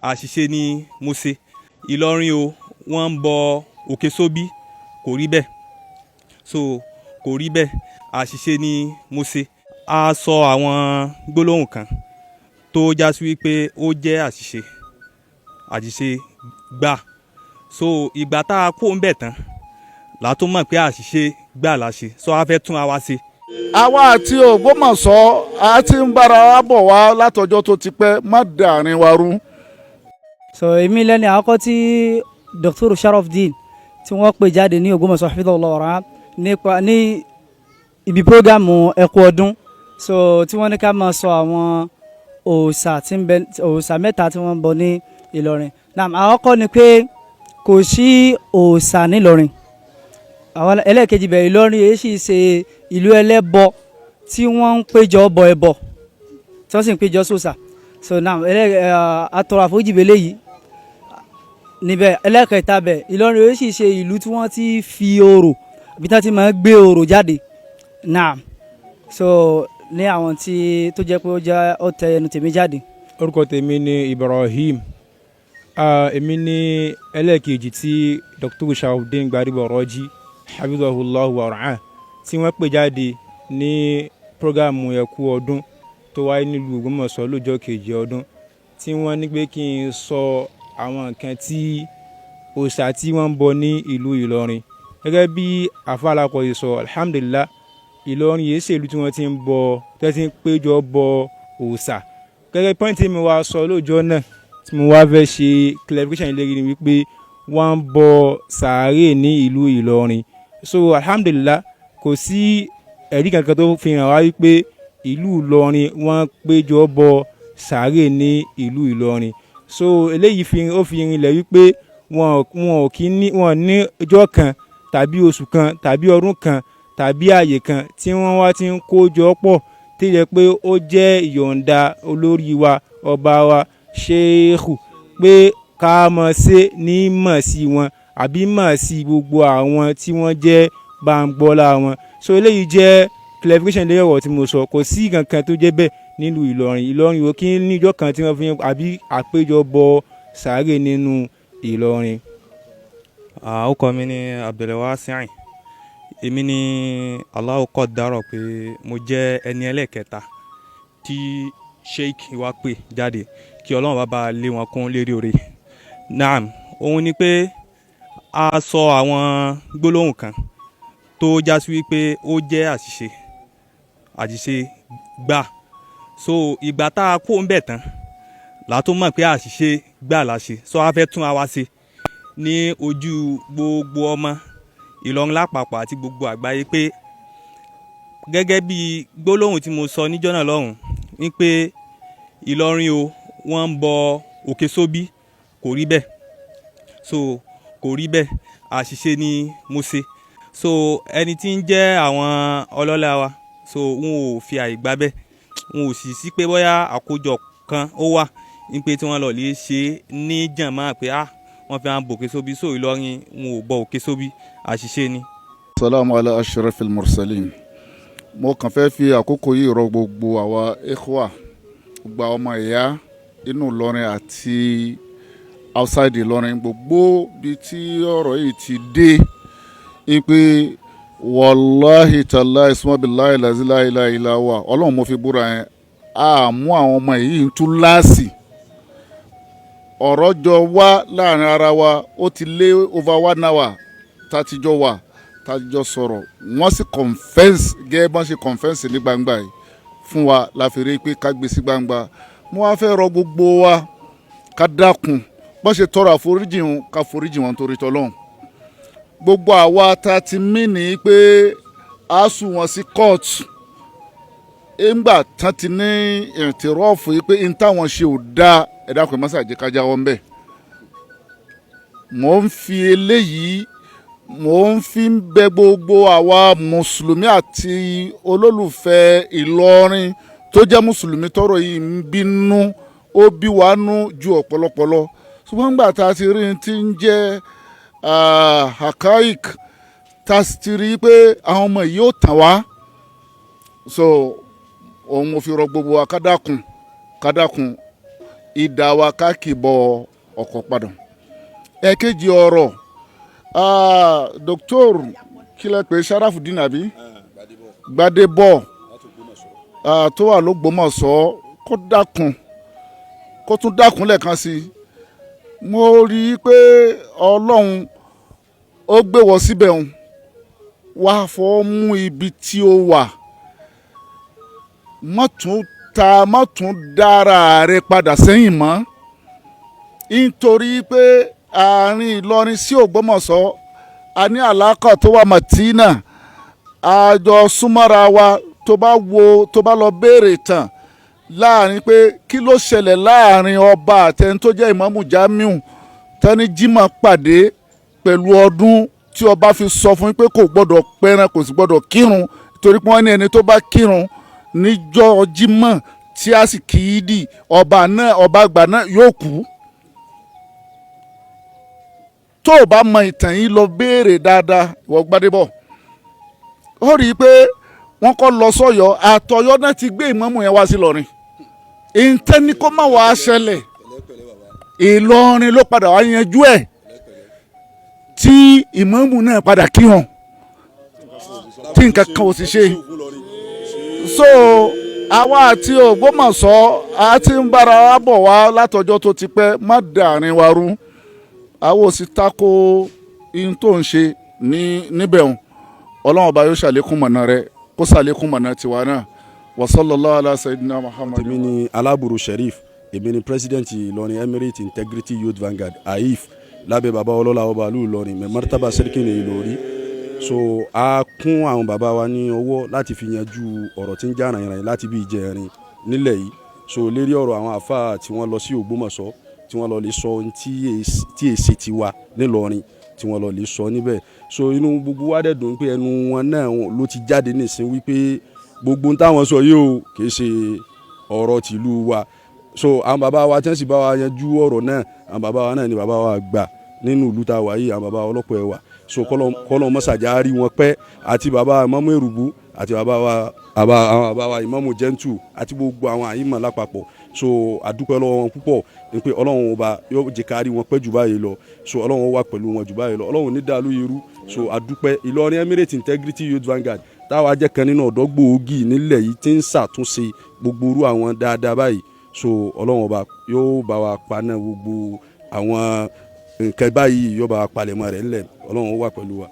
àṣìṣe ni mo ṣe. Ìlọrin o wọ́n ń bọ òkè sóbí, kò rí bẹ́ẹ̀. So kò rí bẹ́ẹ̀, àṣìṣe ni mo ṣe. A sọ àwọn gbólóhùn kan tó já sí wípé ó jẹ́ àṣìṣe gbà. So ìgbà tá a kó ń bẹ̀ tán la tó mọ̀ pé àṣìṣe gbà la ṣe, so a fẹ́ tún àwa ṣe. àwa àti Ògbómọ̀ṣọ́ a ti ń bára wa bọ̀ wá látọjọ́ tó ti pẹ́, má dàrin wa rú. So èmi lẹ́ni àkọ́kọ́ tí Dr. Sharafdeen tí wọ́n pè jáde ní Ògbómọ̀ṣọ́ hafidhahullah wara nípa ní ibi prógámù ẹ̀kú ọdún. So tí wọ́n ní ká máa sọ àwọn òòṣà mẹ́ta tí wọ́n ń bọ ní Ìlọrin. Naam, àkọ́kọ́ ni pé kò sí òòṣà nílọrin. Àwọn ẹlẹ́ẹ̀kejì bẹ̀, Ìlọrin èyí sì ṣe ìlú ẹlẹ́bọ tí wọ́n ń péjọ bọ ẹbọ tí wọ́n sì ń péjọ sòòṣà. So naam, atọrọ àforíjìbélé yìí níbẹ̀. Ẹlẹ́ẹ̀kẹta bẹ̀, Ìlọrin èyí sì ṣe ìlú tí wọ́n ti fi orò àbí tí wọ́n ti máa ń gbé orò jáde. Naam, so ní àwọn tí tó jẹ́ pé ó tẹ ẹnu tèmi jáde. Orúkọ tèmi ni Ibrahim. Èmi ní ẹlẹ́ẹ̀kejì tí Dr. Sharafdeen Gbadebo Raji hafidhahullahu wara'ah tí wọ́n pè jáde ní prógámù ẹ̀kú ọdún tó wáyé nílùú Ògbómọ̀ṣọ́ lọ́jọ́ kejì ọdún, tí wọ́n ní pé kí n sọ àwọn nǹkan tí òòṣà tí wọ́n ń bọ ní ìlú Ìlọrin. Gẹ́gẹ́ bí àfáà alákọ̀ọ́yè sọ, alhamdulillah, Ìlọrin yìí ṣe ìlú tí wọ́n ti ń bọ, tí wọ́n ti ń péjọ bọ òòṣà. Gẹ́gẹ́ pọ́ìntì mi wá sọ lọ́jọ́ náà tí mo wá fẹ́ ṣe clarification ìlérí ni wípé wọ́n ń bọ sàárè ní ìlú Ìlọrin. So alhamdulillah, kò sí ẹ̀rí kankan tó fi hàn wá wípé ìlú Ìlọrin wọ́n péjọ bọ sàárè ní ìlú Ìlọrin. So eléyìí ó fi rinlẹ̀ wípé wọn ní ọjọ́ kan tàbí oṣù kan tàbí ọdún kan tàbí ààyè kan tí wọ́n wá ti ń kójọ pọ̀ tí yẹ pé ó jẹ́ ìyọ̀ǹda olórí wa, ọba wa, ṣéèkù, pé ká mọ̀ ṣe ní mọ̀ sí wọn àbí mọ̀ sí gbogbo àwọn tí wọ́n jẹ́ báńgbọ́lá wọn. So eléyìí jẹ́ clarification lẹ́yìn ọ̀rọ̀ tí mo sọ. Kò sí kankan tó jẹ́ bẹ́ẹ̀ nílùú Ìlọrin. Ìlọrin ò kí ń ní ìjọ kan tí wọ́n fi àbí àpéjọ bọ sàárè nínú Ìlọrin. Orúkọ mi ni Abdulwasiu. Èmi ni Allahu kọ́dárọ̀ pé mo jẹ́ ẹni ẹlẹ́ẹ̀kẹta tí sheikh wa pè jáde kí Ọlọ́run bá bá lé wọn kún lérí oore. Naam, òun ni pé a sọ àwọn gbólóhùn kan tó já sí wípé ó jẹ́ àṣìṣe gbà. So ìgbà tá a kó ń bẹ̀ tán la tó mọ̀ pé àṣìṣe gbà la ṣe, so a fẹ́ tún àwa ṣe ní ojú gbogbo ọmọ Ìlọrin lápapọ̀ àti gbogbo àgbáyé, pé gẹ́gẹ́ bí gbólóhùn tí mo sọ níjọ́ náà lọ́hùn wípé Ìlọrin o wọ́n ń bọ òkè sóbí, kò rí bẹ́ẹ̀. So kò rí bẹ́ẹ̀, àṣìṣe ni mo ṣe. So ẹni tí ń jẹ́ àwọn ọlọ́lá wa, so wọn ò fi àyè gbà bẹ́ẹ̀, wọn ò sì sí pé bóyá àkójọ kan ó wà wípé tí wọ́n lọ lè ṣe ní jàmá pé wọ́n fi hàn bọ òkè sóbí. So Ìlọrin wọn ò bọ òkè sóbí, àṣìṣe ni. Salamu ala ashrafil mursalin. Mo kàn fẹ́ fi àkókò yìí rọ gbogbo àwa ikhwa, gbogbo àwọn ọmọ ìyá inú Ìlọrin àti outside Ìlọrin, gbogbo bí tí ọ̀rọ̀ yìí ti dé, ipe wàláhì tàláhì sùmọ́bìláhì làzíláhìlá ìlàwà, Ọlọ́run mo fi búra yẹn, àmú àwọn ọmọ yìí ń tú láàsì. Ọ̀rọ̀ jọ wá láàrin ara wa, ó ti lé over 1 hour tátijọ́ wà, tátijọ́ sọ̀rọ̀, wọ́n sì confess gẹ́gẹ́ bọ́n ṣe confess ní gbangba yìí fún wa, la fi rí pé ká gbé sí gbangba. Mo wá fẹ́ rọ gbogbo wa ká dákun, bọ́n ṣe tọrọ àforíjì wọn ká foríjì wọn torí tọ́lọ́hún. Gbogbo àwa ta ti mí ní pé a sùn wọn sí court, ńgbà tán ti ní ìtìrọ́ọ̀fù yìí pé n táwọn ṣe ò dáa, ẹ dákun ẹ má ṣàjẹ́ ká jáwọ́ ńbẹ̀. Mò ń fi eléyìí bẹ gbogbo àwa mùsùlùmí àti olólùfẹ́ Ìlọrin tó jẹ́ mùsùlùmí tọ́rọ̀ yìí ń bínú, ó bí wa nú ju ọ̀pọ̀lọpọ̀ lọ. Ṣùgbọ́n nígbà tá a ti rí ti ń jẹ́ hakaik, tá a ti rí pé àwọn ọmọ yìí ó tàn wá, so òun mo fi rọ gbogbo wa ká dákun ìdá wa ká kìbọ̀ ọ̀kọ̀ padà. ẹ̀kejì ọ̀rọ̀ Dr. kílẹ̀ pé Sharafudeen àbí Gbadebo tó wà l'Ógbómọ̀ṣọ́ kó tún dákun lẹ́ẹ̀kan sí i. mo rí i pé Ọlọ́run ó gbé wọ síbẹ̀ òun wá fọ́ mú ibi tí ó wà má tún dára rẹ padà sẹ́yìn mọ́ nítorí pé àárín Ìlọrin sí Ògbómọ̀ṣọ́ a ní àlákà tó wà Màtínà àjọ súnmọ́ra wa tó bá lọ béèrè tán láàrin pé kí ló ṣẹlẹ̀ láàrin ọba àtẹni tó jẹ́ Ìmámù Jamiu tani Jímọ̀ pàdé pẹ̀lú ọdún tí ọba fi sọ fún yín pé kò gbọ́dọ̀ pẹran kò sì gbọ́dọ̀ kírun torí pé wọ́n ní ẹni tó bá kírun níjọ́ Jímọ̀ tí a sì kì í dì ọba àgbà náà yóò kú. tó o bá mọ ìtàn yìí lọ béèrè dáadáa ìwọ Gbádébọ̀ ó rí i pé wọ́n kọ́ lọ sọ́yọ́ àtọ̀yọ́ náà ti gbé ìmámù yẹn wá sí Ìlọrin ìtẹ́ni kó má wàá ṣẹlẹ̀ Ìlọrin ló padà wá yanjú ẹ̀ tí ìmámù náà padà kírun tí nǹkan kan ò sì ṣe so àwa àti Ògbómọ̀ṣọ́ a ti ń bára wa bọ̀ wá látọjọ́ tó ti pẹ́ má dàrin wa rú àwọn ò sì tako ihun tó ń ṣe níbẹ̀ òun Ọlọ́run ọba yóò ṣàlékún mọ̀nà rẹ̀ kó ṣàlékún mọ̀nà tiwa náà wa sallallahu ala sayyidina Muhammad. èmi ni Alábùrú Sheriff èmi ni president Ìlọrin Emirate Integrity Youth Vanguard AIF lábẹ́ baba ọlọ́lá ọba ìlú Ìlọrin mẹ́ martaba sẹ́ríkì ní Ìlọrí so a kún àwọn baba wa ní ọwọ́ láti fi yanjú ọ̀rọ̀ tí ń jà ràyìnràyìn láti bí ìjẹrin nílẹ̀ yìí so lérí ọ̀rọ̀ àwọn àfáà tí wọ́n lọ sí Ògbómọ̀ṣọ́ tí wọ́n lọ lè sọ tí èsì tiwa nílọrin tí wọ́n lọ lè sọ níbẹ̀ so inú gbogbo wa dẹ̀ dùn pé ẹnu wọn náà ló ti jáde nísìn wípé gbogbo táwọn sọ yìí o kì í ṣe ọ̀rọ̀ tìlú wa so àwọn baba wa tí wọ́n sì bá wa yanjú ọ̀rọ̀ náà àwọn baba wa náà ni baba wa gbà nínú ìlú tá a wà yìí àwọn baba ọlọ́pọ̀ ẹ̀ wà so kọ́lọ́ mọ́sàjà rí wọn pẹ́ àti baba Ìmámù Èrùbú àti àwọn baba wa Ìmámù Jẹ́ntù àti gbogbo àwọn àyímọ̀ lápapọ̀ so àdúpẹ́ lọ́wọ́ wọn púpọ̀ ní pé Ọlọ́run ọba yóò jẹ́ ká rí wọn pẹ́ jù báyìí lọ so Ọlọ́run wà pẹ̀lú wọn jù báyìí lọ Ọlọ́run ní dàlú irú so àdúpẹ́ Ìlọrin Emirate Integrity Youth Vanguard táwa jẹ́ kan nínú ọ̀dọ́ gbòógì nílẹ̀ yìí tí ń ṣàtúnṣe gbogbo irú àwọn dáadáa báyìí so Ọlọ́run ọba yóò bá wa paná gbogbo àwọn nǹkan báyìí yóò bá wa palẹ̀mọ́ rẹ̀ ńlẹ̀ Ọlọ́run wà pẹ̀lú wa.